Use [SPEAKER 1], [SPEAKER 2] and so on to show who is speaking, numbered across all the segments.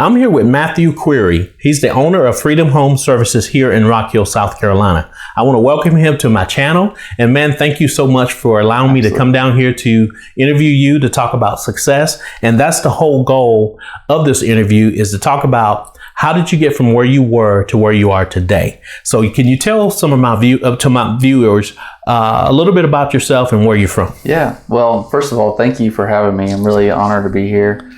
[SPEAKER 1] I'm here with Matthew Query. He's the owner of Freedom Home Services here in Rock Hill, South Carolina. I want to welcome him to my channel. And man, thank you so much for allowing me to come down here to interview you, to talk about success. And that's the whole goal of this interview, is to talk about how did you get from where you were to where you are today? So can you tell some of my viewers a little bit about yourself and where you're from?
[SPEAKER 2] Yeah. Well, first of all, thank you for having me. I'm really honored to be here.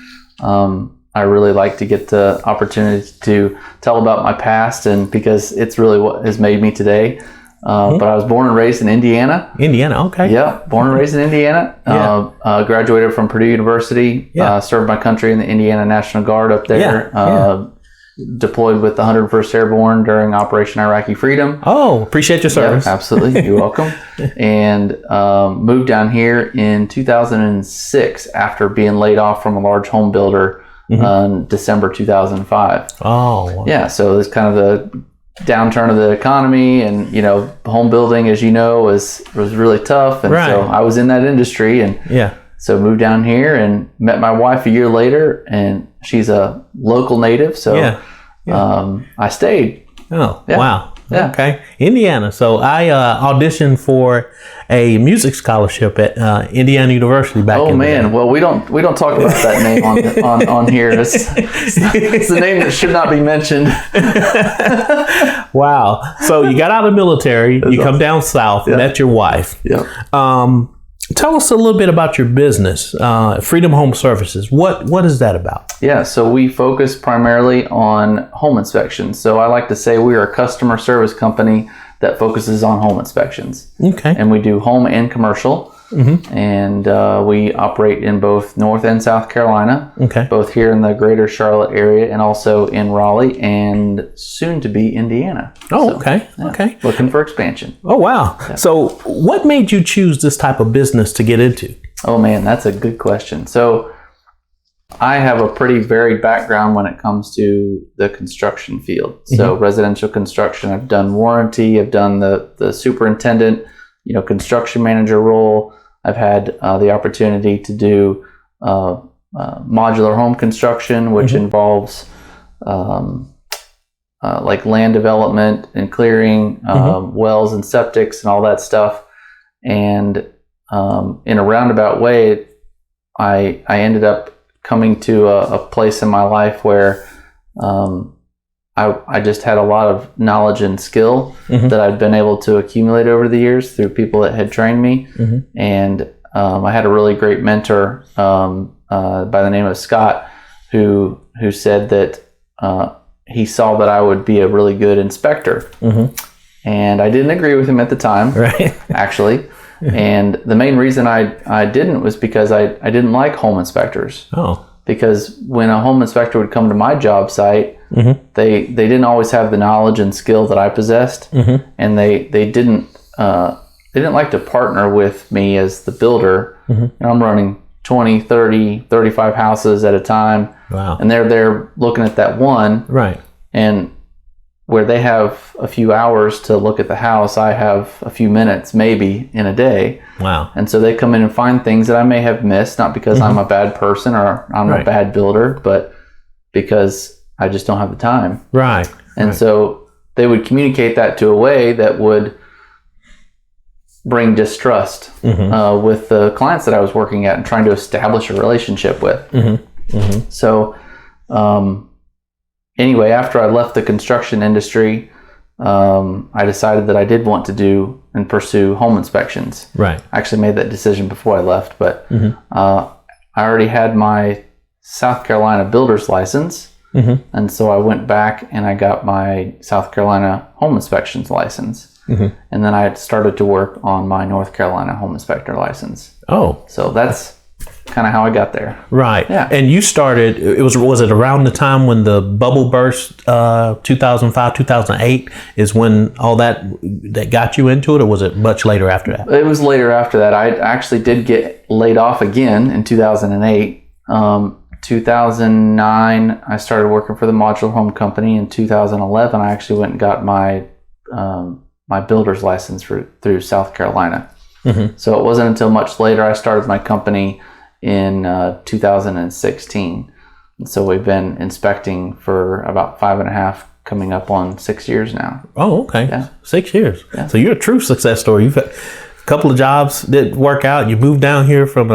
[SPEAKER 2] I really like to get the opportunity to tell about my past, and because it's really what has made me today. But I was born and raised in Indiana.
[SPEAKER 1] Indiana, okay.
[SPEAKER 2] Yeah, born and raised in Indiana. Graduated from Purdue University. Served my country in the Indiana National Guard up there. Deployed with the 101st Airborne during Operation Iraqi Freedom.
[SPEAKER 1] Oh, appreciate your service.
[SPEAKER 2] Yeah, absolutely. You're welcome. And moved down here in 2006 after being laid off from a large home builder in December 2005.
[SPEAKER 1] Oh. Wow.
[SPEAKER 2] Yeah, so it's kind of the downturn of the economy, and home building, as you know, was really tough, and so I was in that industry, and so moved down here and met my wife a year later, and she's a local native, so I stayed.
[SPEAKER 1] Oh, wow. Yeah. Okay. Indiana. So I auditioned for a music scholarship at Indiana University back in the day.
[SPEAKER 2] Well, we don't talk about that name on here. It's a name that should not be mentioned.
[SPEAKER 1] Wow. So you got out of the military, you come down south, met your wife.
[SPEAKER 2] Yeah.
[SPEAKER 1] Tell us a little bit about your business, Freedom Home Services. What is that about?
[SPEAKER 2] Yeah, so we focus primarily on home inspections. So I like to say we are a customer service company that focuses on home inspections.
[SPEAKER 1] Okay.
[SPEAKER 2] And we do home and commercial. And we operate in both North and South Carolina. Okay. Both here in the greater Charlotte area and also in Raleigh and soon to be Indiana.
[SPEAKER 1] Oh, so, okay. Okay.
[SPEAKER 2] Looking for expansion.
[SPEAKER 1] Oh, wow. Yeah. So what made you choose this type of business to get into?
[SPEAKER 2] Oh, man, that's a good question. So I have a pretty varied background when it comes to the construction field. So residential construction, I've done warranty, I've done the superintendent, construction manager role. I've had the opportunity to do modular home construction, which involves like land development and clearing, wells and septics and all that stuff. And in a roundabout way, I ended up coming to a place in my life where I just had a lot of knowledge and skill that I'd been able to accumulate over the years through people that had trained me. And I had a really great mentor by the name of Scott, who said that he saw that I would be a really good inspector. And I didn't agree with him at the time, actually. And the main reason I didn't was because I didn't like home inspectors. Oh. Because when a home inspector would come to my job site, they didn't always have the knowledge and skill that I possessed, and they didn't like to partner with me as the builder. I'm running 20, 30, 35 houses at a time. Wow. And they're there looking at that one. Right. And where they have a few hours to look at the house, I have a few minutes maybe in a day. Wow. And so they come in and find things that I may have missed, not because I'm a bad person or I'm a bad builder, but because I just don't have the time. Right. And so they would communicate that to a way that would bring distrust with the clients that I was working at and trying to establish a relationship with. So anyway, after I left the construction industry, I decided that I did want to do and pursue home inspections. Right. I actually made that decision before I left, but I already had my South Carolina builder's license. And so I went back and I got my South Carolina home inspections license. And then I started to work on my North Carolina home inspector license. Oh. So that's kind of how I got there. Right. Yeah. And you started, was it around the time when the bubble burst, 2005, 2008 is when all that got you into it, or was it much later after that? It was later after that. I actually did get laid off again in 2008. 2009, I started working for the modular home company. In 2011, I actually went and got my my builder's license through South Carolina. So it wasn't until much later I started my company in 2016 So we've been inspecting for about 5.5, coming up on 6 years now.
[SPEAKER 1] Oh, okay.
[SPEAKER 2] Yeah.
[SPEAKER 1] 6 years.
[SPEAKER 2] Yeah.
[SPEAKER 1] So you're a true success story. You've had a couple of jobs that work out. You moved down here from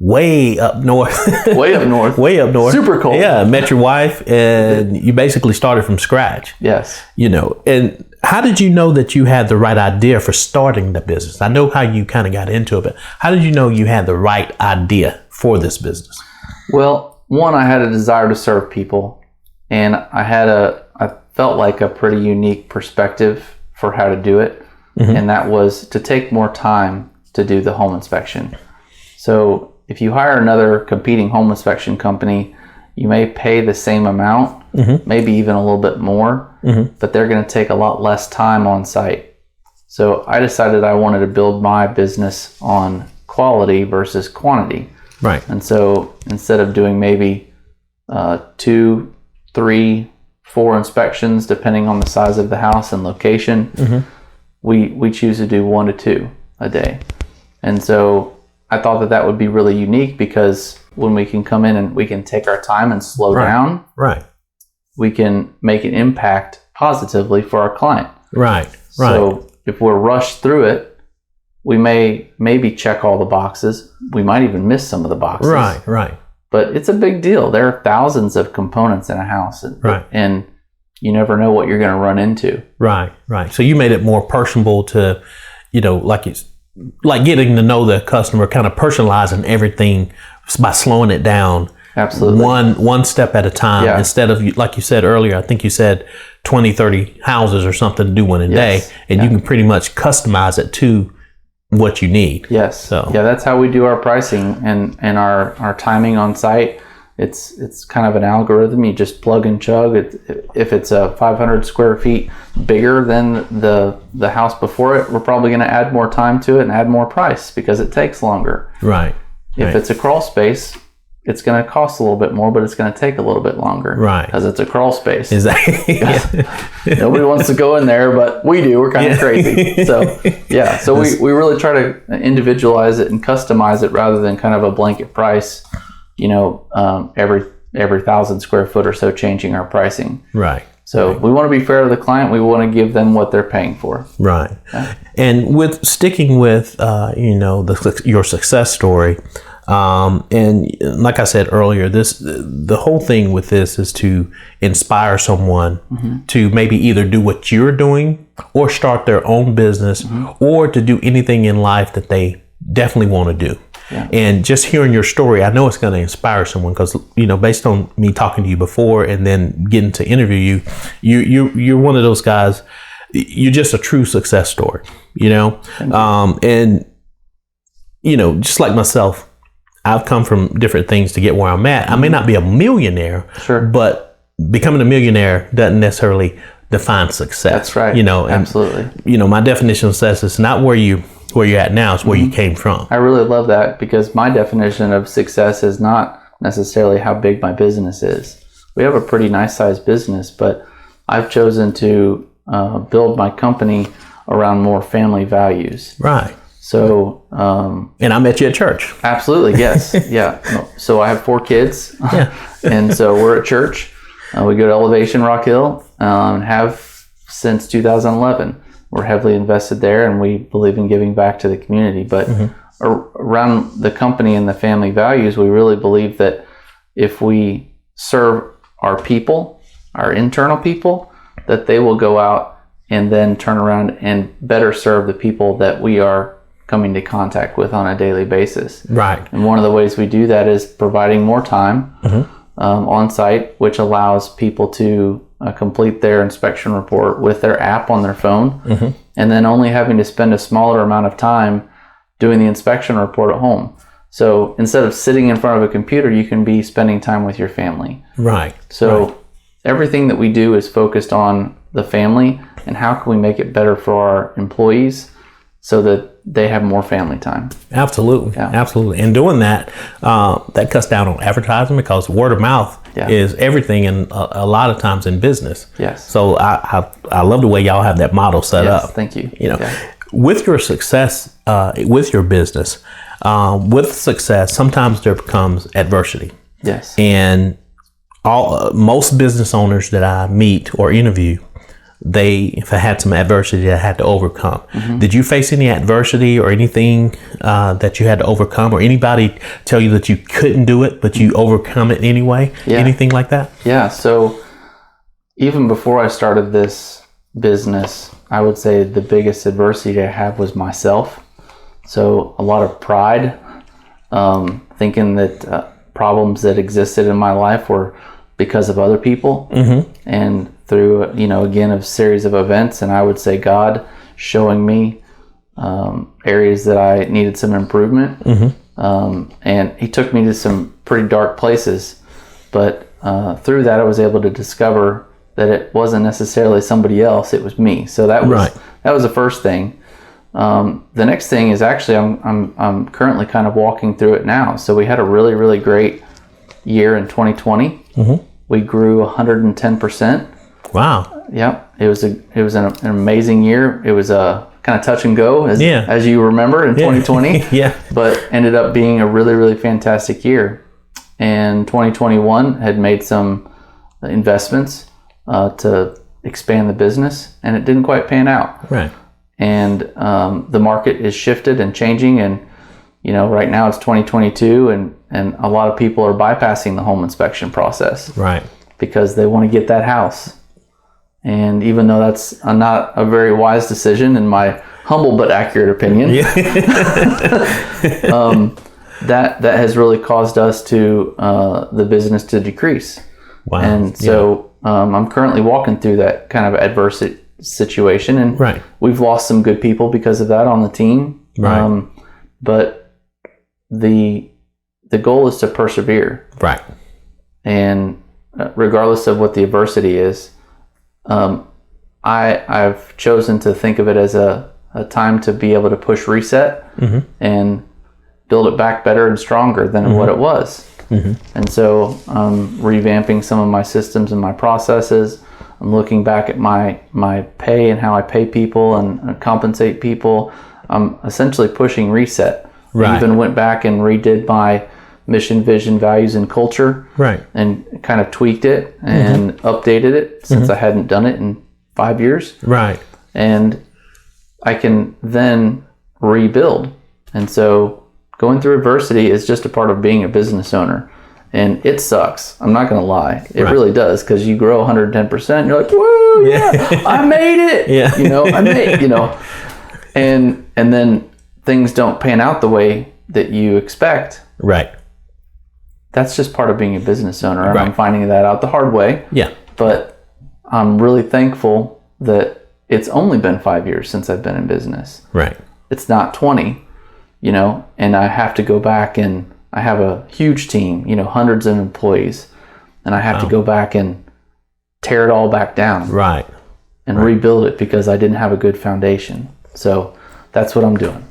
[SPEAKER 1] way up north.
[SPEAKER 2] Way up north.
[SPEAKER 1] Way up north.
[SPEAKER 2] Super cold.
[SPEAKER 1] Yeah. Met your wife and you basically started from scratch.
[SPEAKER 2] Yes.
[SPEAKER 1] And how did you know that you had the right idea for starting the business? I know how you kind of got into it, but how did you know you had the right idea for this business?
[SPEAKER 2] Well, one, I had a desire to serve people, and I felt like a pretty unique perspective for how to do it. And that was to take more time to do the home inspection. So if you hire another competing home inspection company, you may pay the same amount, maybe even a little bit more, but they're going to take a lot less time on site. So I decided I wanted to build my business on quality versus quantity.
[SPEAKER 1] Right.
[SPEAKER 2] And so instead of doing maybe 2, 3, 4 inspections, depending on the size of the house and location, we choose to do 1 to 2 a day. And so I thought that would be really unique, because when we can come in and we can take our time and slow down, we can make an impact positively for our client.
[SPEAKER 1] Right.
[SPEAKER 2] So if we're rushed through it, we may maybe check all the boxes. We might even miss some of the boxes.
[SPEAKER 1] Right.
[SPEAKER 2] But it's a big deal. There are thousands of components in a house, and you never know what you're going to run into. Right.
[SPEAKER 1] So you made it more personable to, like getting to know the customer, kind of personalizing everything by slowing it down.
[SPEAKER 2] Absolutely.
[SPEAKER 1] One step at a time, instead of, like you said earlier, I think you said 20, 30 houses or something to do one a day, and you can pretty much customize it to what you need.
[SPEAKER 2] Yes. So that's how we do our pricing and our timing on site. It's kind of an algorithm. You just plug and chug. If it's a 500 square feet bigger than the house before it, we're probably going to add more time to it and add more price because it takes longer.
[SPEAKER 1] Right.
[SPEAKER 2] If it's a crawl space, it's going to cost a little bit more, but it's going to take a little bit longer.
[SPEAKER 1] Right.
[SPEAKER 2] Because it's a crawl space.
[SPEAKER 1] Exactly.
[SPEAKER 2] Nobody wants to go in there, but we do. We're kind of crazy. So we really try to individualize it and customize it rather than kind of a blanket price, every 1,000 square foot or so changing our pricing.
[SPEAKER 1] Right.
[SPEAKER 2] So we want to be fair to the client. We want to give them what they're paying for.
[SPEAKER 1] Right. Yeah. And with sticking with, your success story, and like I said earlier, the whole thing with this is to inspire someone to maybe either do what you're doing or start their own business or to do anything in life that they definitely want to do. Yeah. And just hearing your story, I know it's going to inspire someone because, based on me talking to you before and then getting to interview you're one of those guys. You're just a true success story, and, just like myself, I've come from different things to get where I'm at. I may not be a millionaire, but becoming a millionaire doesn't necessarily define success.
[SPEAKER 2] That's right. Absolutely.
[SPEAKER 1] My definition of success is not where you're at now, it's where you came from.
[SPEAKER 2] I really love that because my definition of success is not necessarily how big my business is. We have a pretty nice sized business, but I've chosen to build my company around more family values.
[SPEAKER 1] Right.
[SPEAKER 2] So,
[SPEAKER 1] and I met you at church.
[SPEAKER 2] Absolutely. Yes. Yeah. So I have 4 kids.
[SPEAKER 1] Yeah.
[SPEAKER 2] And so we're at church. We go to Elevation Rock Hill and have since 2011. We're heavily invested there and we believe in giving back to the community. But around the company and the family values, we really believe that if we serve our people, our internal people, that they will go out and then turn around and better serve the people that we are coming to contact with on a daily basis.
[SPEAKER 1] Right.
[SPEAKER 2] And one of the ways we do that is providing more time on site, which allows people to complete their inspection report with their app on their phone, and then only having to spend a smaller amount of time doing the inspection report at home. So instead of sitting in front of a computer, you can be spending time with your family.
[SPEAKER 1] Right.
[SPEAKER 2] So everything that we do is focused on the family and how can we make it better for our employees so that they have more family time.
[SPEAKER 1] Absolutely. Yeah. Absolutely. And doing that, that cuts down on advertising because word of mouth is everything and a lot of times in business.
[SPEAKER 2] Yes.
[SPEAKER 1] So I love the way y'all have that model set up.
[SPEAKER 2] Thank you.
[SPEAKER 1] With your success, with your business, with success, sometimes there becomes adversity.
[SPEAKER 2] Yes.
[SPEAKER 1] And most business owners that I meet or interview, if I had some adversity I had to overcome. Did you face any adversity or anything that you had to overcome, or anybody tell you that you couldn't do it, but you overcome it anyway?
[SPEAKER 2] Yeah.
[SPEAKER 1] Anything like that?
[SPEAKER 2] Yeah. So even before I started this business, I would say the biggest adversity I had was myself. So a lot of pride, thinking that problems that existed in my life were because of other people. And through, again, a series of events, and I would say God showing me areas that I needed some improvement. And he took me to some pretty dark places. But through that, I was able to discover that it wasn't necessarily somebody else, it was me. So that was the first thing. The next thing is actually I'm currently kind of walking through it now. So we had a really, really great year in 2020. We grew 110%.
[SPEAKER 1] Wow.
[SPEAKER 2] Yep. It was an amazing year. It was a kind of touch and go, as you remember, in 2020.
[SPEAKER 1] Yeah.
[SPEAKER 2] But ended up being a really, really fantastic year. And 2021 had made some investments to expand the business, and it didn't quite pan out.
[SPEAKER 1] Right.
[SPEAKER 2] And the market is shifted and changing, and right now it's 2022, and a lot of people are bypassing the home inspection process,
[SPEAKER 1] right,
[SPEAKER 2] because they want to get that house. And even though that's not a very wise decision, in my humble but accurate opinion, that has really caused us to the business to decrease.
[SPEAKER 1] Wow.
[SPEAKER 2] And so I'm currently walking through that kind of adverse situation, and we've lost some good people because of that on the team.
[SPEAKER 1] Right.
[SPEAKER 2] But the goal is to persevere.
[SPEAKER 1] Right.
[SPEAKER 2] And regardless of what the adversity is, I've chosen to think of it as a time to be able to push reset and build it back better and stronger than what it was. And so I'm revamping some of my systems and my processes. I'm looking back at my pay and how I pay people and compensate people. I'm essentially pushing reset.
[SPEAKER 1] Right.
[SPEAKER 2] I even went back and redid my mission, vision, values, and culture.
[SPEAKER 1] Right.
[SPEAKER 2] And kind of tweaked it and updated it since I hadn't done it in 5 years.
[SPEAKER 1] Right.
[SPEAKER 2] And I can then rebuild. And so going through adversity is just a part of being a business owner. And it sucks. I'm not going to lie. It really does, because you grow 110%. You're like, woo, yeah, I made it.
[SPEAKER 1] Yeah.
[SPEAKER 2] I made, and then things don't pan out the way that you expect.
[SPEAKER 1] Right.
[SPEAKER 2] That's just part of being a business owner. And
[SPEAKER 1] Right.
[SPEAKER 2] I'm finding that out the hard way.
[SPEAKER 1] Yeah.
[SPEAKER 2] But I'm really thankful that it's only been 5 years since I've been in business.
[SPEAKER 1] Right.
[SPEAKER 2] It's not 20, and I have to go back, and I have a huge team, hundreds of employees, and I have to go back and tear it all back down.
[SPEAKER 1] Right.
[SPEAKER 2] And rebuild it, because I didn't have a good foundation. So that's what I'm doing.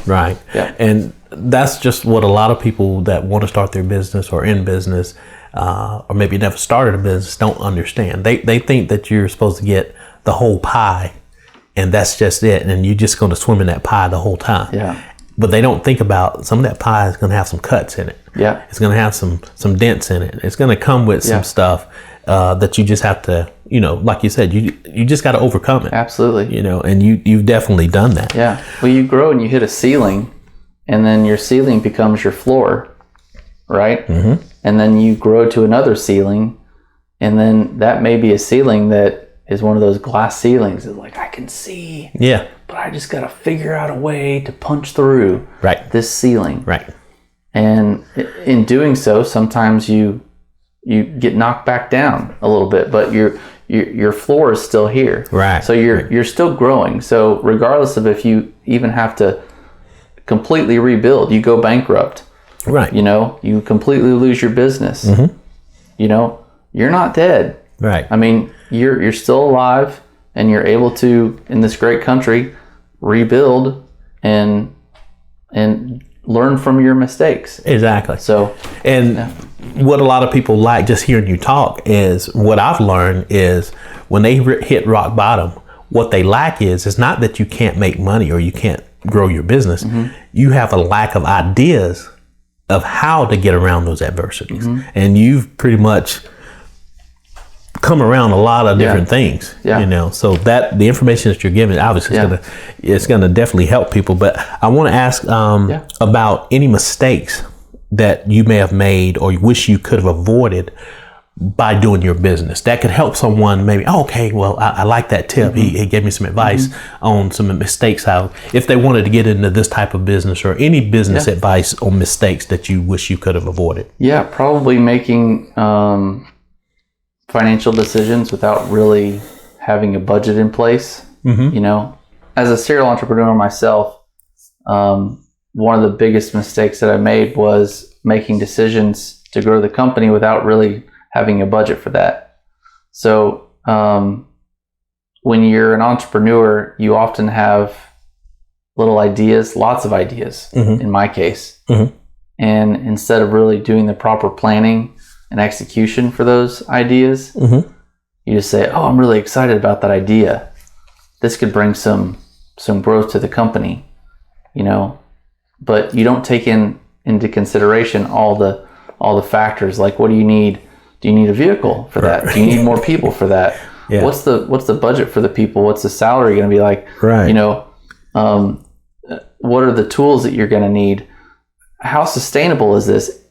[SPEAKER 1] Right.
[SPEAKER 2] Yeah.
[SPEAKER 1] And that's just what a lot of people that want to start their business or in business, or maybe never started a business, don't understand. They think that you're supposed to get the whole pie, and that's just it, and you're just going to swim in that pie the whole time.
[SPEAKER 2] Yeah.
[SPEAKER 1] But they don't think about some of that pie is going to have some cuts in it.
[SPEAKER 2] Yeah.
[SPEAKER 1] It's going to have some dents in it. It's going to come with some stuff that you just have to, like you said, you just got to overcome it.
[SPEAKER 2] Absolutely.
[SPEAKER 1] And you've definitely done that.
[SPEAKER 2] Yeah. Well, you grow and you hit a ceiling, and then your ceiling becomes your floor, right? Mm-hmm. And then you grow to another ceiling, and then that may be a ceiling that is one of those glass ceilings. It's like, I can see.
[SPEAKER 1] Yeah.
[SPEAKER 2] But I just got to figure out a way to punch through this ceiling.
[SPEAKER 1] Right.
[SPEAKER 2] And in doing so, sometimes you get knocked back down a little bit, but your floor is still here.
[SPEAKER 1] Right.
[SPEAKER 2] So you're still growing. So regardless of if you even have to completely rebuild, you go bankrupt.
[SPEAKER 1] Right.
[SPEAKER 2] You completely lose your business. Mm-hmm. You're not dead.
[SPEAKER 1] Right.
[SPEAKER 2] I mean, you're still alive, and you're able to, in this great country, rebuild and learn from your mistakes.
[SPEAKER 1] Exactly.
[SPEAKER 2] So,
[SPEAKER 1] what a lot of people like just hearing you talk is, what I've learned is, when they hit rock bottom, what they lack is not that you can't make money or you can't grow your business. Mm-hmm. You have a lack of ideas of how to get around those adversities. Mm-hmm. And you've pretty much come around a lot of different things,
[SPEAKER 2] Yeah.
[SPEAKER 1] so that the information that you're giving, obviously it's going to definitely help people. But I want to ask about any mistakes that you may have made or you wish you could have avoided by doing your business that could help someone maybe, I like that tip. He gave me some advice on some mistakes, how if they wanted to get into this type of business, or any business advice on mistakes that you wish you could have avoided.
[SPEAKER 2] Yeah, probably making financial decisions without really having a budget in place. As a serial entrepreneur myself, one of the biggest mistakes that I made was making decisions to grow the company without really having a budget for that. So when you're an entrepreneur, you often have little ideas, lots of ideas in my case. And instead of really doing the proper planning and execution for those ideas, you just say, I'm really excited about that idea. This could bring some growth to the company, but you don't take into consideration all the factors, like what do you need? Do you need a vehicle for that? Do you need more people for that? Yeah. What's the budget for the people? What's the salary going to be like?
[SPEAKER 1] Right.
[SPEAKER 2] What are the tools that you're going to need? How sustainable is this?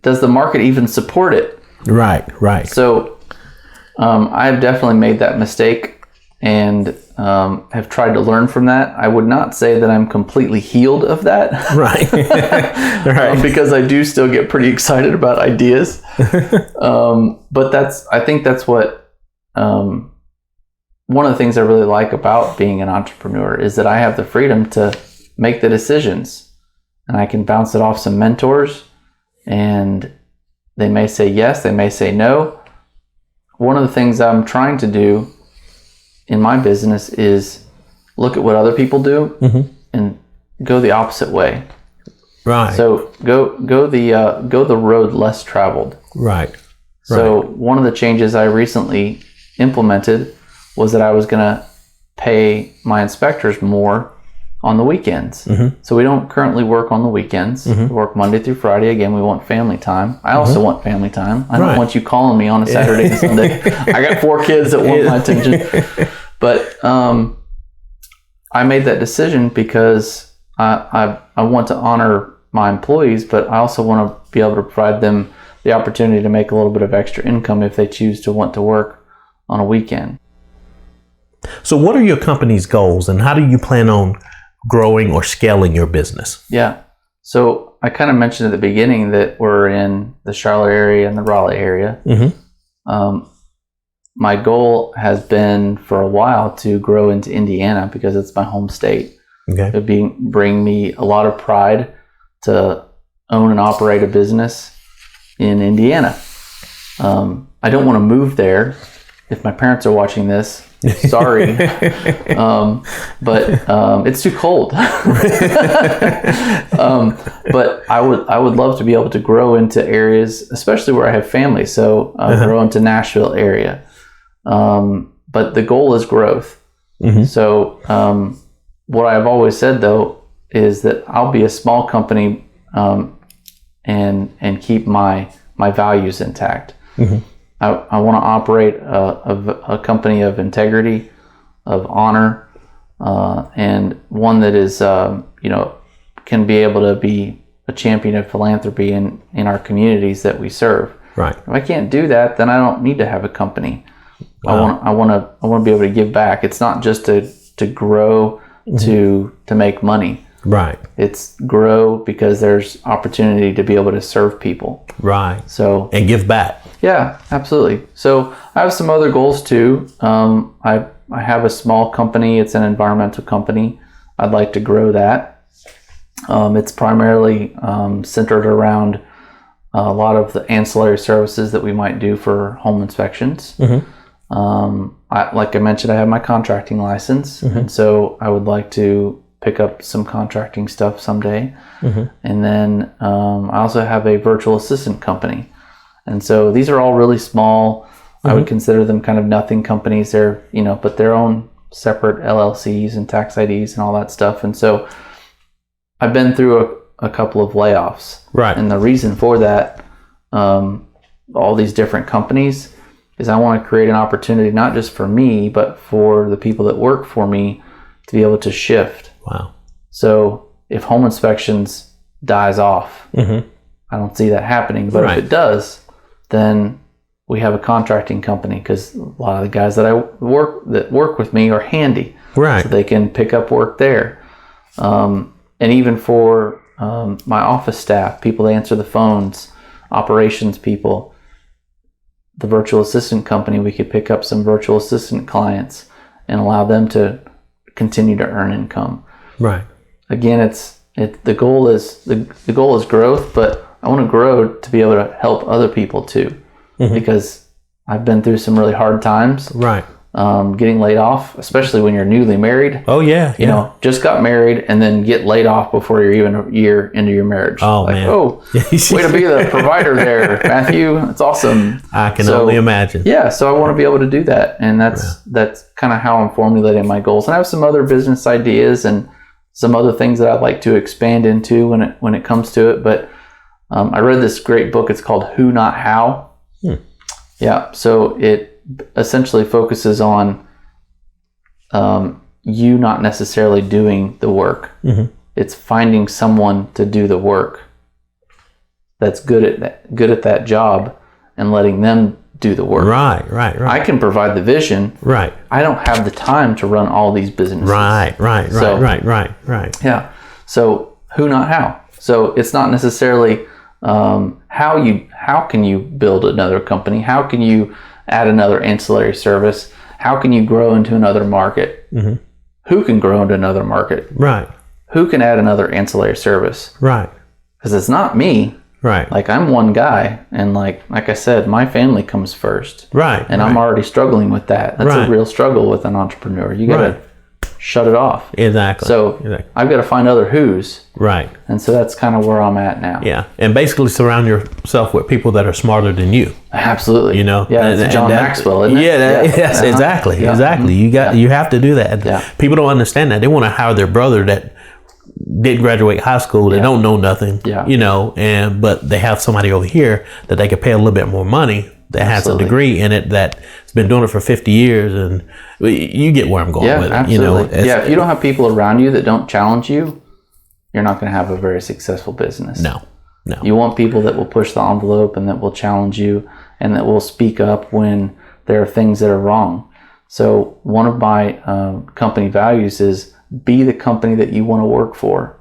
[SPEAKER 2] Does the market even support it?
[SPEAKER 1] Right.
[SPEAKER 2] So I've definitely made that mistake and have tried to learn from that. I would not say that I'm completely healed of that.
[SPEAKER 1] Right.
[SPEAKER 2] Because I do still get pretty excited about ideas. But I think that's what, one of the things I really like about being an entrepreneur is that I have the freedom to make the decisions, and I can bounce it off some mentors, and they may say yes, they may say no. One of the things I'm trying to do in my business is look at what other people do and go the opposite way.
[SPEAKER 1] Right.
[SPEAKER 2] So go the road less traveled.
[SPEAKER 1] Right.
[SPEAKER 2] So one of the changes I recently implemented was that I was going to pay my inspectors more on the weekends. So we don't currently work on the weekends. We work Monday through Friday. Again, we want family time. I also want family time. I don't want you calling me on a Saturday and Sunday. I got 4 kids that want my attention. But I made that decision because I want to honor my employees, but I also want to be able to provide them the opportunity to make a little bit of extra income if they choose to want to work on a weekend.
[SPEAKER 1] So what are your company's goals, and how do you plan on growing or scaling your business?
[SPEAKER 2] Yeah. So I kind of mentioned at the beginning that we're in the Charlotte area and the Raleigh area. My goal has been for a while to grow into Indiana because it's my home state.
[SPEAKER 1] Okay.
[SPEAKER 2] It would bring me a lot of pride to own and operate a business in Indiana. I don't want to move there. If my parents are watching this, sorry, but it's too cold. But I would love to be able to grow into areas, especially where I have family. So grow into Nashville area. But the goal is growth. So what I've always said though is that I'll be a small company and keep my values intact. I want to operate a company of integrity, of honor, and one that is, can be able to be a champion of philanthropy in our communities that we serve.
[SPEAKER 1] Right.
[SPEAKER 2] If I can't do that, then I don't need to have a company.
[SPEAKER 1] Wow.
[SPEAKER 2] I want to be able to give back. It's not just to grow to make money.
[SPEAKER 1] Right.
[SPEAKER 2] It's grow because there's opportunity to be able to serve people.
[SPEAKER 1] Right.
[SPEAKER 2] So
[SPEAKER 1] and give back.
[SPEAKER 2] Yeah, absolutely. So I have some other goals too. I have a small company. It's an environmental company. I'd like to grow that. It's primarily centered around a lot of the ancillary services that we might do for home inspections. Like I mentioned, I have my contracting license, and so I would like to pick up some contracting stuff someday. And then I also have a virtual assistant company. And so these are all really small. I would consider them kind of nothing companies. They're, but their own separate LLCs and tax IDs and all that stuff. And so I've been through a couple of layoffs.
[SPEAKER 1] Right.
[SPEAKER 2] And the reason for that, all these different companies, is I want to create an opportunity not just for me, but for the people that work for me to be able to shift.
[SPEAKER 1] Wow.
[SPEAKER 2] So if home inspections dies off, I don't see that happening. But if it does, then we have a contracting company, because a lot of the guys that work with me are handy.
[SPEAKER 1] Right.
[SPEAKER 2] So they can pick up work there. And even for my office staff, people that answer the phones, operations people, the virtual assistant company, we could pick up some virtual assistant clients and allow them to continue to earn income.
[SPEAKER 1] Right.
[SPEAKER 2] Again, the goal is growth, but I want to grow to be able to help other people too, because I've been through some really hard times.
[SPEAKER 1] Right.
[SPEAKER 2] Getting laid off, especially when you're newly married.
[SPEAKER 1] Oh yeah.
[SPEAKER 2] You know, just got married and then get laid off before you're even a year into your marriage.
[SPEAKER 1] Oh man.
[SPEAKER 2] Oh, way to be the provider there, Matthew. It's awesome.
[SPEAKER 1] I can only imagine.
[SPEAKER 2] Yeah. So I want to be able to do that. And that's kind of how I'm formulating my goals. And I have some other business ideas and some other things that I'd like to expand into when it comes to it. But I read this great book. It's called Who Not How. Yeah. So it essentially focuses on you not necessarily doing the work. It's finding someone to do the work that's good at that job and letting them do the work.
[SPEAKER 1] Right.
[SPEAKER 2] I can provide the vision.
[SPEAKER 1] Right.
[SPEAKER 2] I don't have the time to run all these businesses.
[SPEAKER 1] Right.
[SPEAKER 2] Yeah. So who, not how. So it's not necessarily how can you build another company? How can you add another ancillary service? How can you grow into another market? Who can grow into another market?
[SPEAKER 1] Right.
[SPEAKER 2] Who can add another ancillary service?
[SPEAKER 1] Right.
[SPEAKER 2] Because it's not me.
[SPEAKER 1] Right.
[SPEAKER 2] Like, I'm one guy, and like I said, my family comes first.
[SPEAKER 1] Right.
[SPEAKER 2] And I'm already struggling with that. That's a real struggle with an entrepreneur. You got to shut it off.
[SPEAKER 1] Exactly.
[SPEAKER 2] So I've got to find other who's.
[SPEAKER 1] Right.
[SPEAKER 2] And so that's kind of where I'm at now.
[SPEAKER 1] Yeah. And basically surround yourself with people that are smarter than you.
[SPEAKER 2] Absolutely.
[SPEAKER 1] You know?
[SPEAKER 2] Yeah, it's John Maxwell, isn't it?
[SPEAKER 1] Yes, exactly.
[SPEAKER 2] Yeah.
[SPEAKER 1] Exactly. You have to do that.
[SPEAKER 2] Yeah.
[SPEAKER 1] People don't understand that. They want to hire their brother that didn't graduate high school. They don't know nothing.
[SPEAKER 2] Yeah.
[SPEAKER 1] You know, but they have somebody over here that they could pay a little bit more money that has a degree in it that's been doing it for 50 years, and you get where I'm going with it.
[SPEAKER 2] Absolutely.
[SPEAKER 1] You know,
[SPEAKER 2] if you don't have people around you that don't challenge you, you're not going to have a very successful business.
[SPEAKER 1] No.
[SPEAKER 2] You want people that will push the envelope and that will challenge you and that will speak up when there are things that are wrong. So one of my company values is be the company that you want to work for.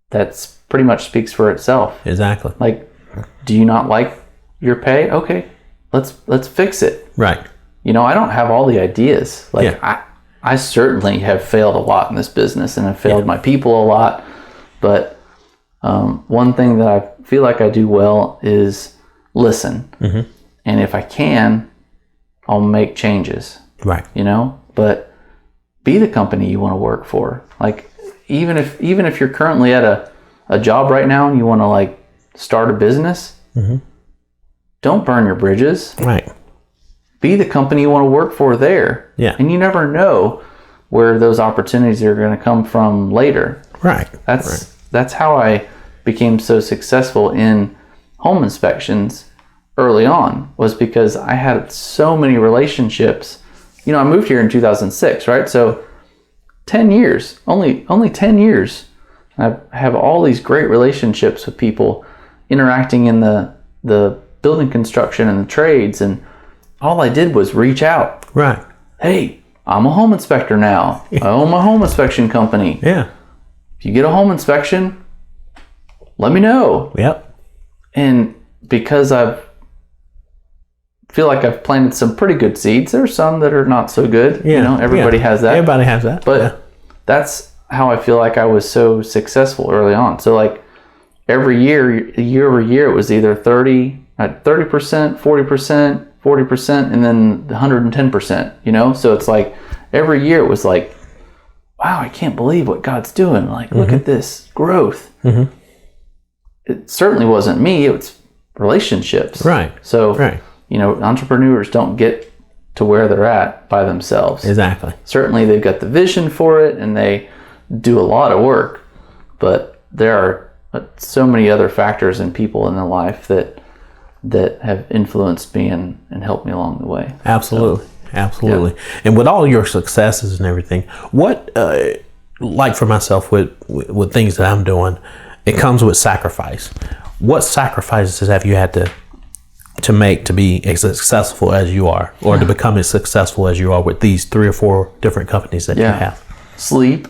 [SPEAKER 2] That's pretty much speaks for itself.
[SPEAKER 1] Exactly.
[SPEAKER 2] Like, do you not like your pay? Okay, let's fix it.
[SPEAKER 1] Right.
[SPEAKER 2] You know, I don't have all the ideas. Like, I certainly have failed a lot in this business, and I've failed my people a lot. But one thing that I feel like I do well is listen. And if I can, I'll make changes.
[SPEAKER 1] Right.
[SPEAKER 2] You know, but be the company you want to work for. Like, even if you're currently at a job right now and you want to like start a business, don't burn your bridges.
[SPEAKER 1] Right.
[SPEAKER 2] Be the company you want to work for there.
[SPEAKER 1] Yeah.
[SPEAKER 2] And you never know where those opportunities are going to come from later.
[SPEAKER 1] Right.
[SPEAKER 2] That's how I became so successful in home inspections early on, was because I had so many relationships. You know, I moved here in 2006, right? So 10 years, only 10 years. I have all these great relationships with people interacting in the building construction and the trades, and all I did was reach out.
[SPEAKER 1] Right.
[SPEAKER 2] Hey, I'm a home inspector now. I own my home inspection company.
[SPEAKER 1] Yeah.
[SPEAKER 2] If you get a home inspection, let me know.
[SPEAKER 1] Yep.
[SPEAKER 2] And because I feel like I've planted some pretty good seeds, there are some that are not so good.
[SPEAKER 1] Yeah.
[SPEAKER 2] You know, everybody has that.
[SPEAKER 1] Everybody has that.
[SPEAKER 2] But that's how I feel like I was so successful early on. So like every year over year, it was either 30%, 40%, 40%, and then 110%, you know? So it's like every year it was like, wow, I can't believe what God's doing. Like, look at this growth. It certainly wasn't me. It was relationships.
[SPEAKER 1] Right.
[SPEAKER 2] So, you know, entrepreneurs don't get to where they're at by themselves.
[SPEAKER 1] Exactly.
[SPEAKER 2] Certainly they've got the vision for it and they do a lot of work, but there are so many other factors and people in their life that that have influenced me and helped me along the way.
[SPEAKER 1] Absolutely.
[SPEAKER 2] So,
[SPEAKER 1] absolutely.
[SPEAKER 2] Yeah.
[SPEAKER 1] And with all your successes and everything, what, like for myself with things that I'm doing, it comes with sacrifice. What sacrifices have you had to make to be as successful as you are, or to become as successful as you are with these 3 or 4 different companies that you have?
[SPEAKER 2] Sleep.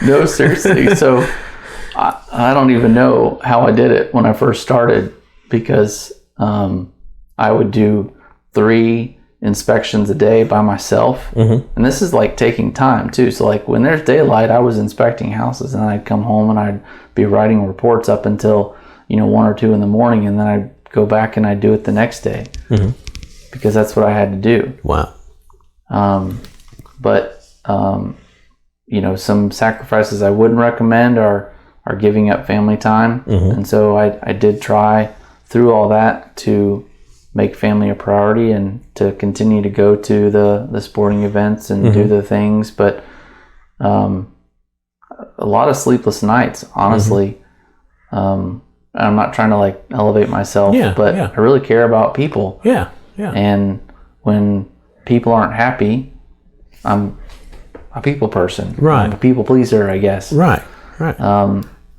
[SPEAKER 2] No, seriously. So I don't even know how I did it when I first started, because I would do 3 inspections a day by myself. And this is like taking time too. So like when there's daylight, I was inspecting houses, and I'd come home and I'd be writing reports up until 1 or 2 in the morning, and then I'd go back and I'd do it the next day, because that's what I had to do.
[SPEAKER 1] Wow.
[SPEAKER 2] But some sacrifices I wouldn't recommend are giving up family time. And so I did try through all that to make family a priority and to continue to go to the sporting events and do the things. But a lot of sleepless nights, honestly. I'm not trying to like elevate myself, but I really care about people.
[SPEAKER 1] Yeah.
[SPEAKER 2] And when people aren't happy, I'm a people person.
[SPEAKER 1] Right.
[SPEAKER 2] I'm a people pleaser, I guess.
[SPEAKER 1] Right.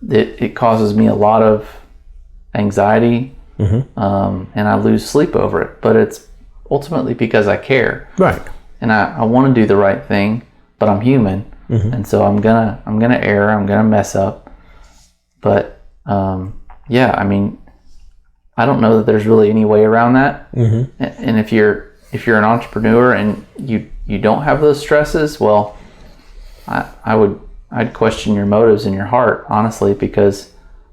[SPEAKER 2] It causes me a lot of anxiety, and I lose sleep over it. But it's ultimately because I care. Right. And I want to do the right thing, but I'm human, and so I'm gonna err. I'm gonna mess up. But I mean, I don't know that there's really any way around that. And if you're an entrepreneur and you don't have those stresses, well, I'd question your motives in your heart, honestly, because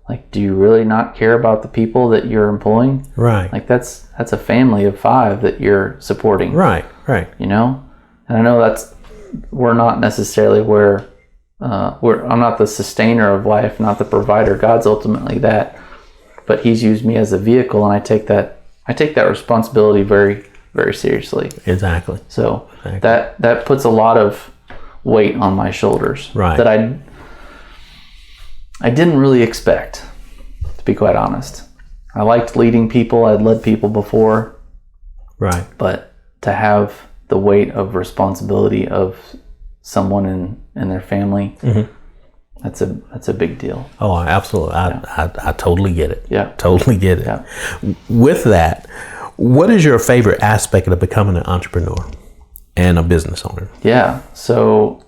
[SPEAKER 2] like, do you really not care about the people that you're employing? Right. Like that's a family of 5 that you're supporting. Right. And I know we're not necessarily where I'm not the sustainer of life, not the provider. God's ultimately that, but He's used me as a vehicle, and I take that responsibility very, very seriously. Exactly. So that puts a lot of weight on my shoulders that I didn't really expect, to be quite honest. I liked leading people. I'd led people before. Right. But to have the weight of responsibility of someone in their family, that's a big deal. Oh, absolutely. I totally get it. Yeah. Totally get it. Yeah. With that, what is your favorite aspect of becoming an entrepreneur and a business owner? Yeah. So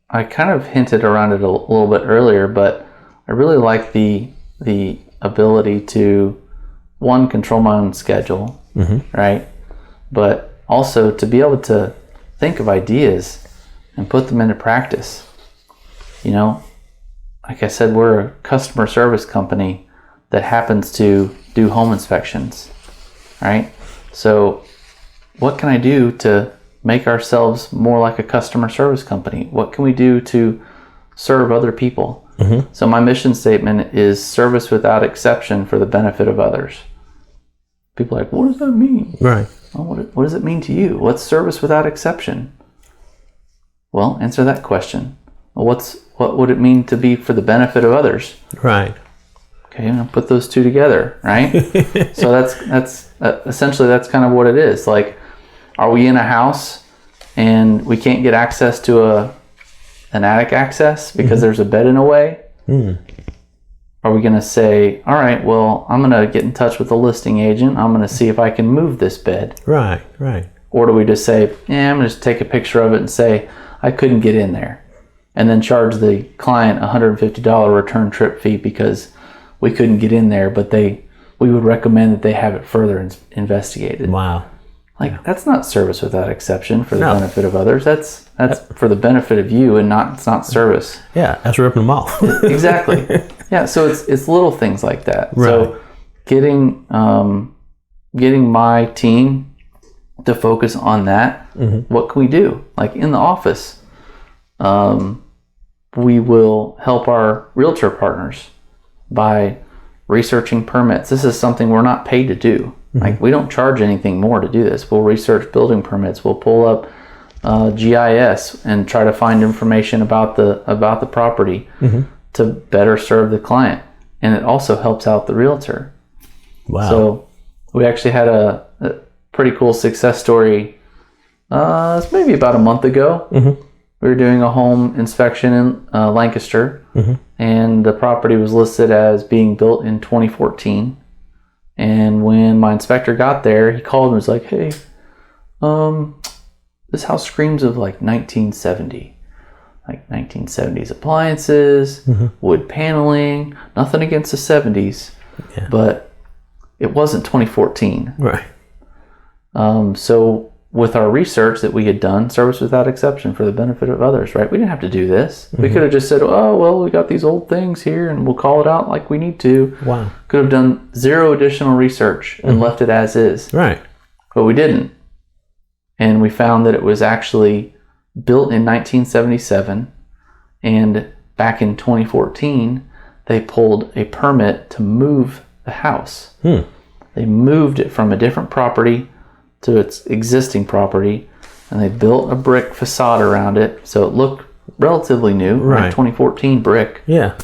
[SPEAKER 2] I kind of hinted around it a little bit earlier, but I really like the ability to, one, control my own schedule, right? But also to be able to think of ideas and put them into practice. Like I said, we're a customer service company that happens to do home inspections, right? So what can I do to make ourselves more like a customer service company? What can we do to serve other people? So my mission statement is service without exception for the benefit of others. People are like, what does that mean? Right. Well, what does it mean to you? What's service without exception? Well, answer that question. Well, what would it mean to be for the benefit of others? Right. Okay, and I'll put those two together, right? So that's essentially that's kind of what it is. Like, are we in a house and we can't get access to an attic access because there's a bed in the way? Are we going to say, all right, well, I'm going to get in touch with the listing agent. I'm going to see if I can move this bed. Right. Or do we just say, I'm going to just take a picture of it and say, I couldn't get in there, and then charge the client $150 return trip fee because we couldn't get in there, but we would recommend that they have it further investigated. Wow. That's not service without exception for the benefit of others. That's for the benefit of you, and it's not service. Yeah, that's ripping them off. Exactly. Yeah, so it's little things like that. Right. So getting my team to focus on that. What can we do? Like in the office, we will help our realtor partners by researching permits. This is something we're not paid to do. Like, we don't charge anything more to do this. We'll research building permits. We'll pull up GIS and try to find information about the property to better serve the client. And it also helps out the realtor.
[SPEAKER 1] Wow.
[SPEAKER 2] So we actually had a pretty cool success story. It's maybe about a month ago.
[SPEAKER 1] Mm-hmm.
[SPEAKER 2] We were doing a home inspection in Lancaster, and the property was listed as being built in 2014. And when my inspector got there, he called and was like, "Hey, this house screams of like 1970, like 1970s appliances, wood paneling. Nothing against the 70s, but it wasn't 2014."
[SPEAKER 1] Right.
[SPEAKER 2] So with our research that we had done, service without exception for the benefit of others, right? We didn't have to do this. We could have just said, "Oh, well, we got these old things here and we'll call it out like we need to."
[SPEAKER 1] Wow.
[SPEAKER 2] Could have done zero additional research and left it as is.
[SPEAKER 1] Right.
[SPEAKER 2] But we didn't. And we found that it was actually built in 1977. And back in 2014, they pulled a permit to move the house. They moved it from a different property to its existing property, and they built a brick facade around it so it looked relatively new,
[SPEAKER 1] right?
[SPEAKER 2] 2014 brick.
[SPEAKER 1] Yeah.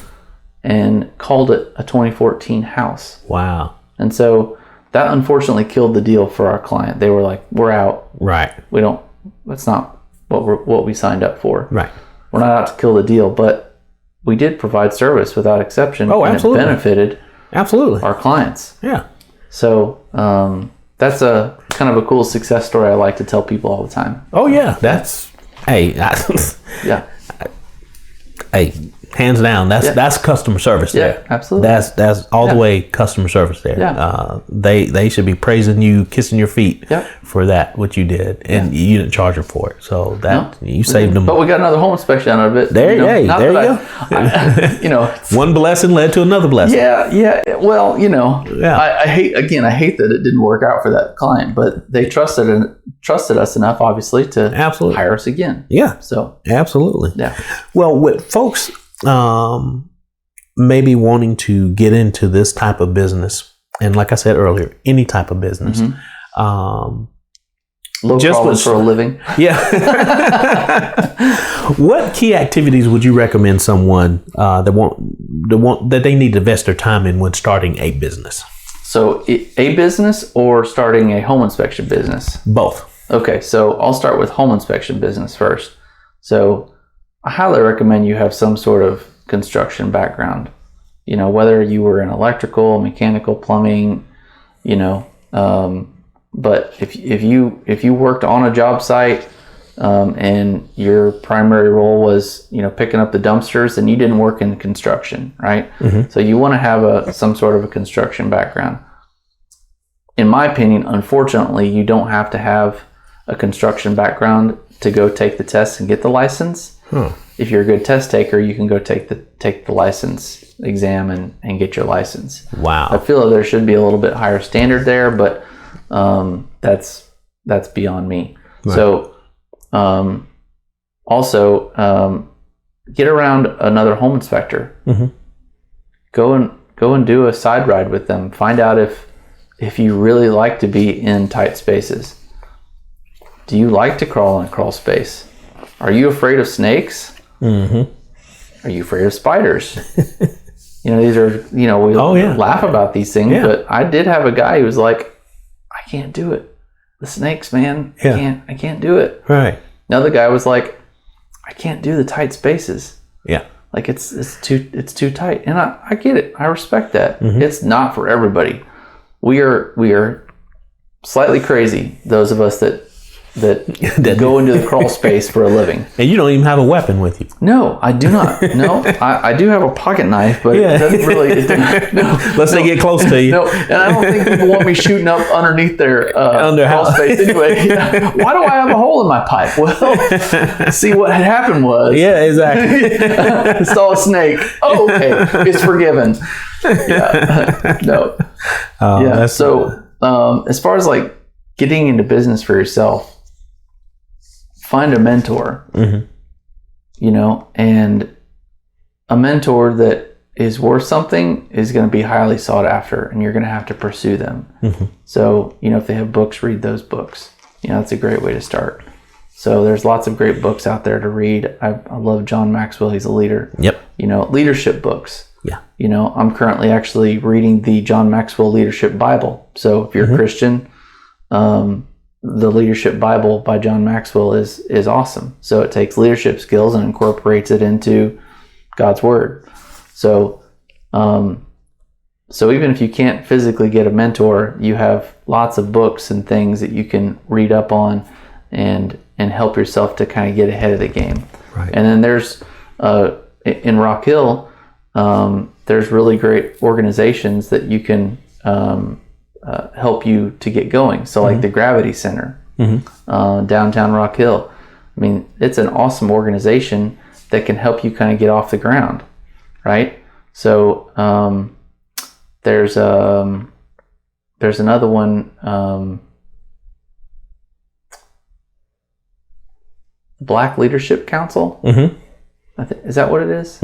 [SPEAKER 2] And called it a 2014 house.
[SPEAKER 1] Wow.
[SPEAKER 2] And so that unfortunately killed the deal for our client. They were like, "We're out.
[SPEAKER 1] Right.
[SPEAKER 2] We don't. That's not what we signed up for.
[SPEAKER 1] Right.
[SPEAKER 2] We're not out to kill the deal." But we did provide service without exception.
[SPEAKER 1] Oh,
[SPEAKER 2] and
[SPEAKER 1] absolutely.
[SPEAKER 2] it benefited
[SPEAKER 1] Absolutely.
[SPEAKER 2] our clients.
[SPEAKER 1] Yeah.
[SPEAKER 2] So that's a kind of a cool success story I like to tell people all the time.
[SPEAKER 1] Oh yeah. That's
[SPEAKER 2] Yeah.
[SPEAKER 1] Hey, hands down, that's customer service there.
[SPEAKER 2] Yeah, absolutely.
[SPEAKER 1] That's all the way customer service there.
[SPEAKER 2] Yeah.
[SPEAKER 1] They should be praising you, kissing your feet for that, what you did, and you didn't charge them for it. So that you saved them.
[SPEAKER 2] But we got another home inspection out of it.
[SPEAKER 1] There you go. One blessing led to another blessing.
[SPEAKER 2] Yeah. Well, I hate that it didn't work out for that client, but they trusted us enough, obviously, to hire us again.
[SPEAKER 1] Yeah.
[SPEAKER 2] So
[SPEAKER 1] absolutely.
[SPEAKER 2] Yeah.
[SPEAKER 1] Well, with folks maybe wanting to get into this type of business, and like I said earlier, any type of business,
[SPEAKER 2] low problems for a living.
[SPEAKER 1] Yeah. What key activities would you recommend someone that they need to invest their time in when starting a business?
[SPEAKER 2] So a business or starting a home inspection business?
[SPEAKER 1] Both.
[SPEAKER 2] Okay, so I'll start with home inspection business first. So I highly recommend you have some sort of construction background. Whether you were in electrical, mechanical, plumbing, but if you worked on a job site and your primary role was picking up the dumpsters, then you didn't work in construction, right? So you want to have some sort of a construction background. In my opinion, unfortunately, you don't have to have a construction background to go take the test and get the license. If you're a good test taker, you can go take the license exam and get your license.
[SPEAKER 1] Wow.
[SPEAKER 2] I feel that there should be a little bit higher standard there, but that's beyond me. Right. So also get around another home inspector. Go and do a side ride with them. Find out if you really like to be in tight spaces. Do you like to crawl in a crawl space? Are you afraid of snakes? Are you afraid of spiders? These are, we laugh about these things, but I did have a guy who was like, "I can't do it. The snakes, man. I can't do it."
[SPEAKER 1] Right.
[SPEAKER 2] Another guy was like, "I can't do the tight spaces."
[SPEAKER 1] Yeah.
[SPEAKER 2] Like it's too tight. And I get it. I respect that. It's not for everybody. We are slightly crazy, those of us that go into the crawl space for a living.
[SPEAKER 1] And you don't even have a weapon with you.
[SPEAKER 2] No, I do not. No, I do have a pocket knife, but it doesn't really.
[SPEAKER 1] Unless they get close to you.
[SPEAKER 2] No, and I don't think people want me shooting up underneath their crawl space anyway. Why do I have a hole in my pipe? Well, see, what had happened was.
[SPEAKER 1] Yeah, exactly.
[SPEAKER 2] Saw a snake. Oh, okay, it's forgiven. Yeah. No. Yeah. So, as far as like getting into business for yourself, find a mentor, and a mentor that is worth something is going to be highly sought after, and you're going to have to pursue them. So, if they have books, read those books. That's a great way to start. So there's lots of great books out there to read. I love John Maxwell. He's a leader.
[SPEAKER 1] Yep.
[SPEAKER 2] Leadership books.
[SPEAKER 1] Yeah.
[SPEAKER 2] You know, I'm currently actually reading the John Maxwell Leadership Bible. So if you're a Christian, the Leadership Bible by John Maxwell is awesome. So it takes leadership skills and incorporates it into God's Word. So, so even if you can't physically get a mentor, you have lots of books and things that you can read up on and help yourself to kind of get ahead of the game.
[SPEAKER 1] Right.
[SPEAKER 2] And then there's in Rock Hill, there's really great organizations that you can help you to get going. So like the Gravity Center, downtown Rock Hill. I mean, it's an awesome organization that can help you kind of get off the ground, right? So there's another one, Black Leadership Council. Is that what it is?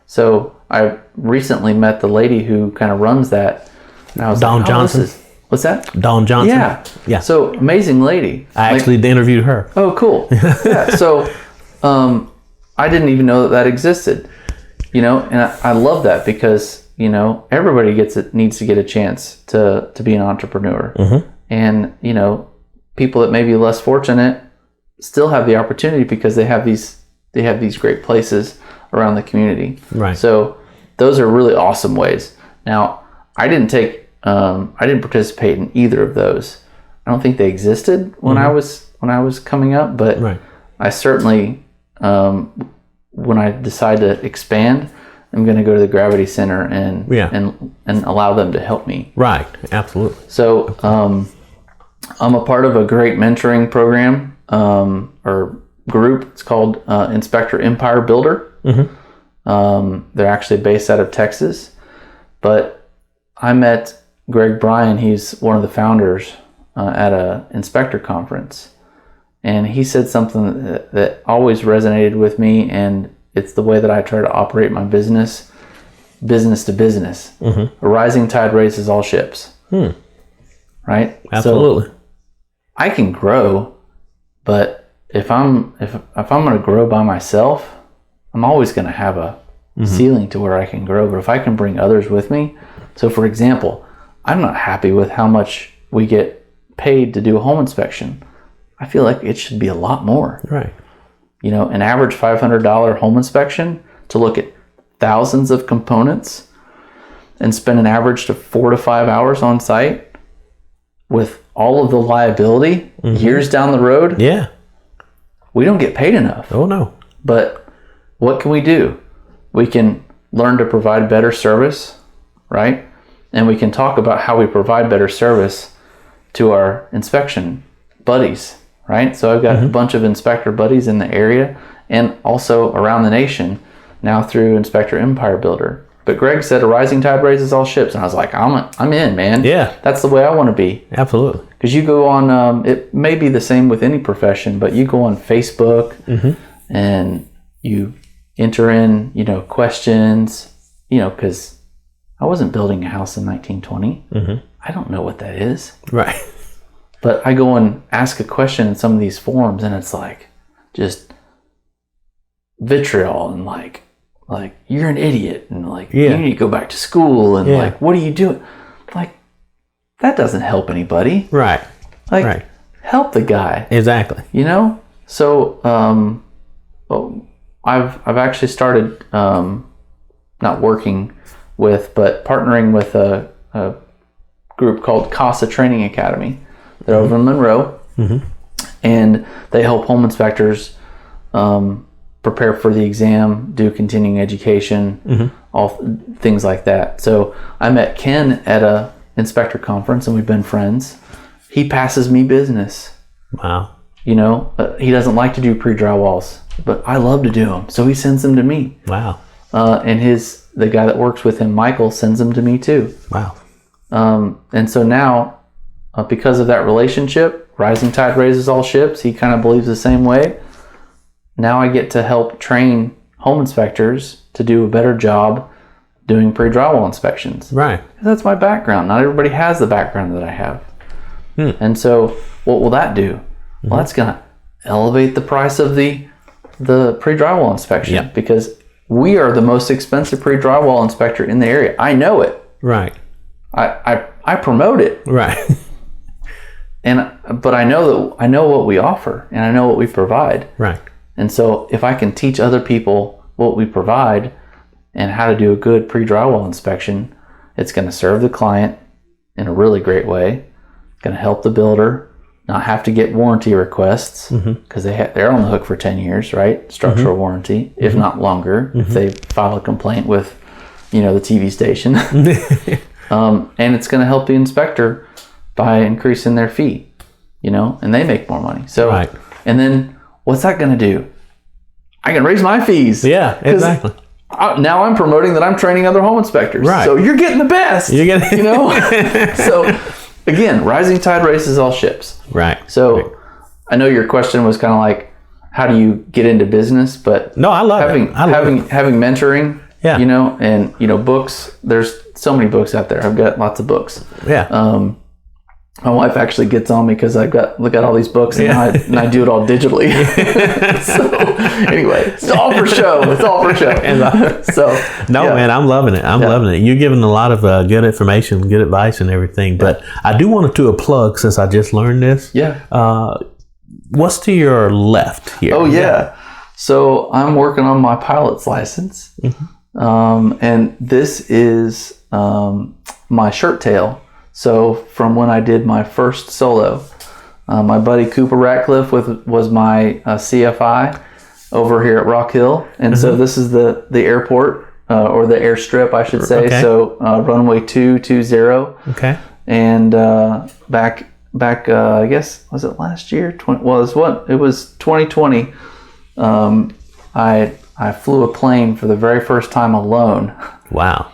[SPEAKER 2] So I recently met the lady who kind of runs that. And I was
[SPEAKER 1] Dawn
[SPEAKER 2] like,
[SPEAKER 1] Johnson.
[SPEAKER 2] What's that?
[SPEAKER 1] Dawn Johnson.
[SPEAKER 2] Yeah.
[SPEAKER 1] Yeah.
[SPEAKER 2] So amazing lady.
[SPEAKER 1] I actually interviewed her.
[SPEAKER 2] Oh, cool. Yeah. So I didn't even know that existed, you know, and I love that because, you know, everybody needs to get a chance to be an entrepreneur. And, you know, people that may be less fortunate still have the opportunity because they have these great places around the community.
[SPEAKER 1] Right.
[SPEAKER 2] So those are really awesome ways. Now, I didn't participate in either of those. I don't think they existed when I was coming up, but
[SPEAKER 1] right.
[SPEAKER 2] I certainly, when I decide to expand, I'm going to go to the Gravity Center and allow them to help me.
[SPEAKER 1] Right. Absolutely.
[SPEAKER 2] So I'm a part of a great mentoring program or group. It's called Inspector Empire Builder. They're actually based out of Texas, but I met Greg Bryan. He's one of the founders at a inspector conference, and he said something that always resonated with me, and it's the way that I try to operate my business to business. A rising tide raises all ships. Right?
[SPEAKER 1] Absolutely.
[SPEAKER 2] So I can grow, but if I'm going to grow by myself, I'm always going to have a ceiling to where I can grow. But if I can bring others with me, so for example, I'm not happy with how much we get paid to do a home inspection. I feel like it should be a lot more.
[SPEAKER 1] Right.
[SPEAKER 2] You know, an average $500 home inspection to look at thousands of components and spend an average to 4 to 5 hours on site with all of the liability years down the road.
[SPEAKER 1] Yeah.
[SPEAKER 2] We don't get paid enough.
[SPEAKER 1] Oh, no.
[SPEAKER 2] But what can we do? We can learn to provide better service, right? And we can talk about how we provide better service to our inspection buddies, right? So I've got a bunch of inspector buddies in the area and also around the nation now through Inspector Empire Builder. But Greg said a rising tide raises all ships. And I was like, I'm in, man.
[SPEAKER 1] Yeah.
[SPEAKER 2] That's the way I want to be.
[SPEAKER 1] Absolutely.
[SPEAKER 2] Because you go on, it may be the same with any profession, but you go on Facebook and you enter in, you know, questions, you know, because I wasn't building a house in 1920. I don't know what that is.
[SPEAKER 1] Right.
[SPEAKER 2] But I go and ask a question in some of these forums, and it's like just vitriol and like you're an idiot and like you need to go back to school and like what are you doing? Like that doesn't help anybody.
[SPEAKER 1] Right.
[SPEAKER 2] Like help the guy.
[SPEAKER 1] Exactly.
[SPEAKER 2] You know? So I've actually started not working with but partnering with a group called CASA Training Academy. They're over in Monroe, and they help home inspectors prepare for the exam, do continuing education, all things like that. So I met Ken at a inspector conference, and we've been friends. He passes me business.
[SPEAKER 1] Wow.
[SPEAKER 2] You know, he doesn't like to do pre-drywalls, but I love to do them, so he sends them to me.
[SPEAKER 1] Wow.
[SPEAKER 2] And the guy that works with him, Michael, sends them to me too.
[SPEAKER 1] Wow.
[SPEAKER 2] And so now, because of that relationship, rising tide raises all ships. He kind of believes the same way. Now I get to help train home inspectors to do a better job doing pre-drywall inspections.
[SPEAKER 1] Right.
[SPEAKER 2] That's my background. Not everybody has the background that I have. And so what will that do? Well, that's going to elevate the price of the pre-drywall inspection because we are the most expensive pre-drywall inspector in the area. I know it.
[SPEAKER 1] Right.
[SPEAKER 2] I promote it.
[SPEAKER 1] Right.
[SPEAKER 2] But I know what we offer, and I know what we provide.
[SPEAKER 1] Right.
[SPEAKER 2] And so if I can teach other people what we provide and how to do a good pre-drywall inspection, it's going to serve the client in a really great way. It's going to help the builder not have to get warranty requests because they're on the hook for 10 years, right? Structural warranty, if not longer, if they file a complaint with, the TV station. And it's going to help the inspector by increasing their fee, and they make more money. So,
[SPEAKER 1] right.
[SPEAKER 2] And then what's that going to do? I can raise my fees.
[SPEAKER 1] Yeah, exactly.
[SPEAKER 2] Now I'm promoting that I'm training other home inspectors.
[SPEAKER 1] Right.
[SPEAKER 2] So you're getting the best.
[SPEAKER 1] You're getting,
[SPEAKER 2] So again, rising tide raises all ships.
[SPEAKER 1] Right.
[SPEAKER 2] So
[SPEAKER 1] right.
[SPEAKER 2] I know your question was kind of like, how do you get into business? But
[SPEAKER 1] no, I love
[SPEAKER 2] having mentoring.
[SPEAKER 1] Yeah.
[SPEAKER 2] And books. There's so many books out there. I've got lots of books.
[SPEAKER 1] Yeah.
[SPEAKER 2] My wife actually gets on me because I look at all these books and I do it all digitally. So anyway, it's all for show. It's all for show.
[SPEAKER 1] Man, I'm loving it. I'm loving it. You're giving a lot of good information, good advice, and everything. But I do want to do a plug since I just learned this.
[SPEAKER 2] Yeah.
[SPEAKER 1] What's to your left here?
[SPEAKER 2] Oh yeah. So I'm working on my pilot's license, and this is my shirt tail. So from when I did my first solo, my buddy Cooper Ratcliffe was my CFI over here at Rock Hill. And so this is the airport, or the airstrip, I should say.
[SPEAKER 1] Okay.
[SPEAKER 2] So runway 220. Okay. And back I guess, was it last year? It was 2020. I flew a plane for the very first time alone.
[SPEAKER 1] Wow.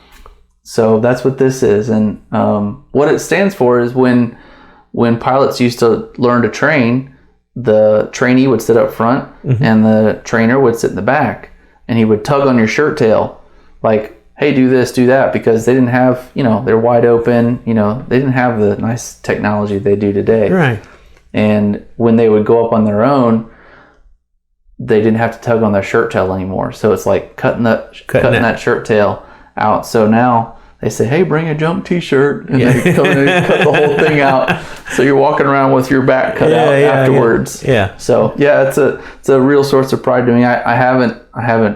[SPEAKER 2] So that's what this is. And what it stands for is when pilots used to learn to train, the trainee would sit up front and the trainer would sit in the back, and he would tug on your shirt tail like, hey, do this, do that, because they didn't have, they're wide open, they didn't have the nice technology they do today.
[SPEAKER 1] Right.
[SPEAKER 2] And when they would go up on their own, they didn't have to tug on their shirt tail anymore. So it's like cutting that shirt tail out. So now they say, hey, bring a jump t-shirt, and they come in and cut the whole thing out. So you're walking around with your back cut out afterwards.
[SPEAKER 1] Yeah.
[SPEAKER 2] So it's a real source of pride to me. I haven't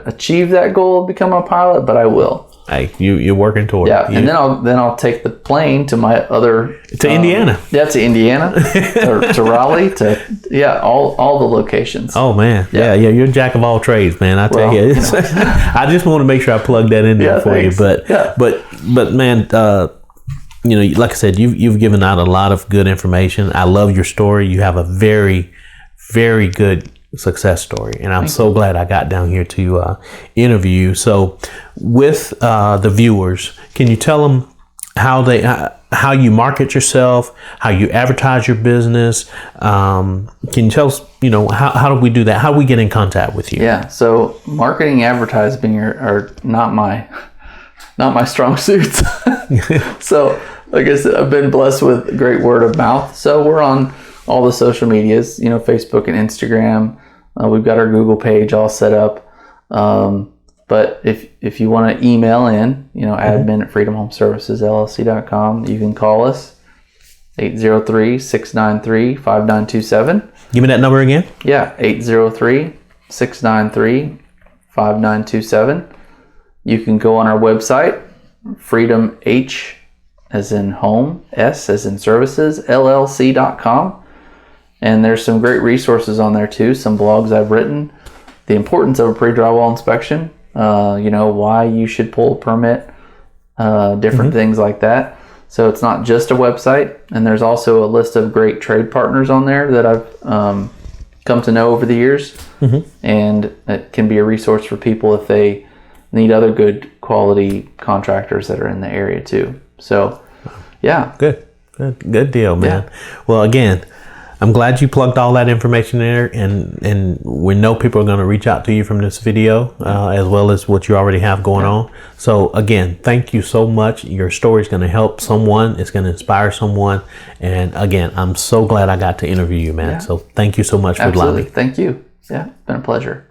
[SPEAKER 2] achieved that goal of becoming a pilot, but I will.
[SPEAKER 1] Hey, you're working toward it.
[SPEAKER 2] Yeah, and then I'll take the plane to my other
[SPEAKER 1] Indiana.
[SPEAKER 2] Yeah, to Indiana, to Raleigh, to all the locations.
[SPEAKER 1] Oh man, yeah, you're a jack of all trades, man. I tell you, I just want to make sure I plug that in there for you. But man, like I said, you've given out a lot of good information. I love your story. You have a very, very good success story, and I'm so glad I got down here to interview you. So with the viewers, can you tell them how you market yourself, how you advertise your business? Can you tell us, how do we do that? How do we get in contact with you?
[SPEAKER 2] Yeah, so marketing, advertising are not my strong suits. So like I said, I've been blessed with great word of mouth. So we're on all the social medias, Facebook and Instagram. We've got our Google page all set up. But if you want to email in, admin at freedomhomeservicesllc.com, you can call us 803-693-5927.
[SPEAKER 1] Give me that number again.
[SPEAKER 2] Yeah, 803-693-5927. You can go on our website, Freedom H as in home, S as in services, LLC.com. And there's some great resources on there too, some blogs I've written, the importance of a pre-drywall inspection, why you should pull a permit, different things like that. So it's not just a website, and there's also a list of great trade partners on there that I've come to know over the years, and it can be a resource for people if they need other good quality contractors that are in the area too. So, yeah. Good deal, man. Yeah.
[SPEAKER 1] Well, again, I'm glad you plugged all that information in there, and we know people are going to reach out to you from this video, as well as what you already have going on. So again, thank you so much. Your story is going to help someone. It's going to inspire someone. And again, I'm so glad I got to interview you, man. So thank you so much for allowing me.
[SPEAKER 2] Thank you. Yeah, it's been a pleasure.